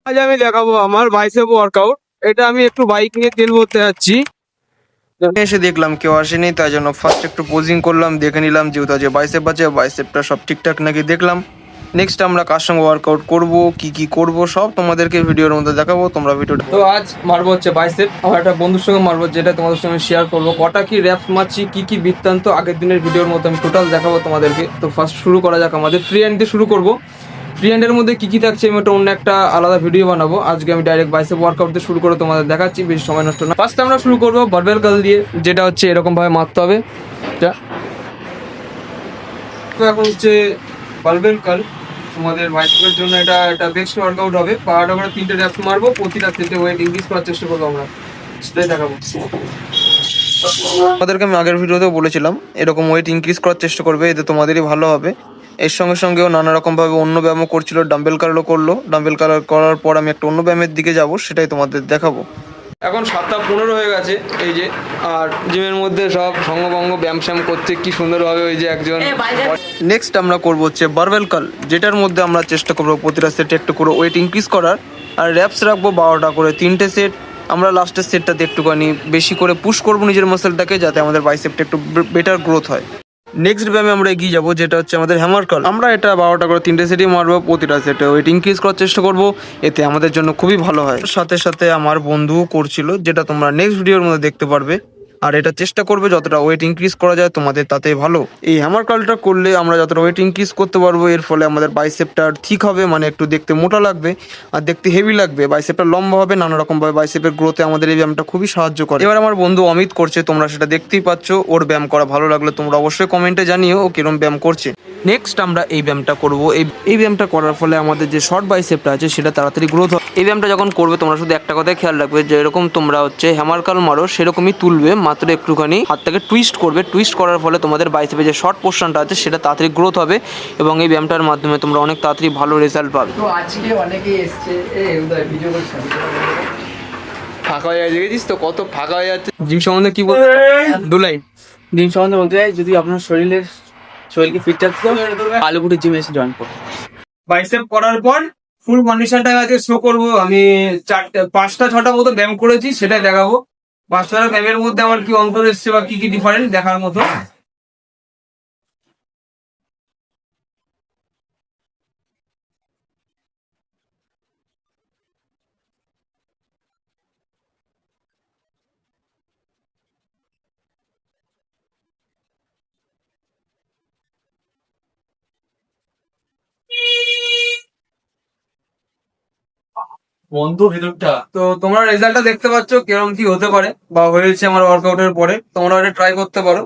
আজ আমি দেখাবো আমার বাইসেপ ওয়ার্কআউট। এটা আমি একটু বাইক নিয়ে তেল ভরতে যাচ্ছি। এসে দেখলাম কেউ আসেনি, তাই জন্য ফার্স্ট একটু পোজিং করলাম, দেখে নিলাম যেহেতু আজ বাইসেপ আছে, বাইসেপটা সব ঠিকঠাক নাকি দেখলাম। নেক্সট আমরা কার সঙ্গে ওয়ার্কআউট করব, কি করব সব তোমাদেরকে ভিডিওর মধ্যে দেখাবো, তোমরা ভিডিওটা। তো আজ মারবো হচ্ছে বাইসেপ, আমার একটা বন্ধুর সঙ্গে মারবো, যেটা তোমাদের সঙ্গে শেয়ার করবো। কটা কি র্যাপস মারছি, কি বৃত্তান্ত আগের দিনের ভিডিওর মতো আমি টোটাল দেখাবো তোমাদেরকে। তো ফার্স্ট শুরু করা যাক, আমাদের ফ্রি হ্যান্ড দিয়ে শুরু করবো। ফ্রি হ্যান্ডের মধ্যে কি থাকছে আমি একটা অন্য একটা আলাদা ভিডিও বানাবো। আজকে আমি ডাইরেক্ট বাইসেপ ওয়ার্কআউট দিয়ে শুরু করে তোমাদের দেখাচ্ছি, বেশি সময় নষ্ট না। ফার্স্ট আমরা শুরু করবো বারবেল কাল দিয়ে, যেটা হচ্ছে এরকম ভাবে মারতে হবে। এটা তো এখন হচ্ছে বারবেল কাল তোমাদের বাইসেপের জন্য এটা একটা বেস্ট ওয়ার্কআউট হবে। পাহাড় করে 3টে র্যাপস মারবো, প্রতিটা 3টে ওয়েট ইনক্রিজ করার চেষ্টা করবো আমরা, সেটাই দেখাবো। তোমাদেরকে আমি আগের ভিডিওতেও বলেছিলাম এরকম ওয়েট ইনক্রিজ করার চেষ্টা করবে, এতে তোমাদেরই ভালো হবে। এর সঙ্গে সঙ্গেও নানা রকম ভাবে অন্য ব্যায়ামও করছিল, ডাম্বেল কারও করলো। ডাম্বেল কার করার পর আমি একটা অন্য ব্যায়ামের দিকে যাব, সেটাই তোমাদের দেখাবো। এখন 7টা 15 হয়ে গেছে এই যে, আর জিমের মধ্যে সব সঙ্গভঙ্গ ব্যায়াম শ্যাম করছে কি সুন্দরভাবে। ওই যে একজন। নেক্সট আমরা করবো হচ্ছে বারবেল কাল, যেটার মধ্যে আমরা চেষ্টা করবো প্রতিটা সেটে একটু করে ওয়েট ইনক্রিজ করার। আর র্যাপস রাখবো 12টা করে, 3টে সেট। আমরা লাস্টের সেটটাতে একটুখানি বেশি করে পুশ করবো নিজের মাসেলটাকে, যাতে আমাদের বাইসেপটা একটু বেটার গ্রোথ হয়। নেক্সট ব্যায়ামে আমরা এগিয়ে যাবো, যেটা হচ্ছে আমাদের হ্যামার কাল। আমরা এটা 12টা করে 3টে সেটই মারবো, প্রতিটা সেটে ওয়েট ইনক্রিজ করার চেষ্টা করবো, এতে আমাদের জন্য খুবই ভালো হয়। সাথে সাথে আমার বন্ধুও করছিল, যেটা তোমরা নেক্সট ভিডিওর মধ্যে দেখতে পারবে। আর এটা চেষ্টা করবে যতটা ওয়েট ইনক্রিজ করা যায় তোমাদের তাতে ভালো। এই হ্যামার কালটা করলে আমরা যতটা ওয়েট ইনক্রিজ করতে পারবো, এর ফলে আমাদের বাইসেপটা ঠিক হবে, মানে একটু দেখতে মোটা লাগবে আর দেখতে হেভি লাগবে, বাইসেপটা লম্বা হবে। নানা রকম ভাবে বাইসেপের গ্রোথে আমাদের এই ব্যায়ামটা খুবই সাহায্য করে। এবার আমার বন্ধু অমিত করছে, তোমরা সেটা দেখতেই পাচ্ছ। ওর ব্যায়াম করা ভালো লাগলে তোমরা অবশ্যই কমেন্টে জানিও ও কিরম ব্যায়াম করছে। নেক্সট আমরা এই ব্যায়ামটা করবো। এই ব্যায়ামটা করার ফলে আমাদের যে শর্ট বাইসেপটা আছে সেটা তাড়াতাড়ি গ্রোথ হয়। এই ব্যায়ামটা যখন করবে তোমরা শুধু একটা কথাই খেয়াল রাখবে, যে এরকম তোমরা হচ্ছে হ্যামার কাল মারো সেরকমই তুলবে, মাত্র একটুখানি হাতটাকে টুইস্ট করবে। টুইস্ট করার ফলে তোমাদের বাইসেপে যে শর্ট পোর্শনটা আছে সেটা তাড়াতাড়ি গ্রোথ হবে, এবং এই ব্যায়ামটার মাধ্যমে তোমরা অনেক তাড়াতাড়ি ভালো রেজাল্ট পাবে। তো আজকে অনেকেই এসছে, ভিডিও করছে ফাঁকা হয়ে যাচ্ছে, দেখেছিস তো কত ফাঁকা হয়ে যাচ্ছে। জিম সম্বন্ধে কি বলতে দুলাই জিম সম্বন্ধে বলতে চাই, যদি আপনার শরীরকে ফিট রাখতে হয়, আলুপুরি জিমে এসে জয়েন করুন। বাইসেপ করার পর ফুল কন্ডিশনটা আজকে শো করবো। আমি 5টা 6টা মতো ব্যায়াম করেছি, সেটাই দেখাবো। 5টা ব্যায়ামের মধ্যে আমার কি অন্তর এসছে বা কি ডিফারেন্ট দেখার মতো। বন্ধু ভেতরটা তো তোমরা রেজাল্টটা দেখতে পাচ্ছ কিরকম কি হতে পারে বা হয়েছে আমার ওয়ার্কআউটের পরে। তোমরা এটা ট্রাই করতে পারো।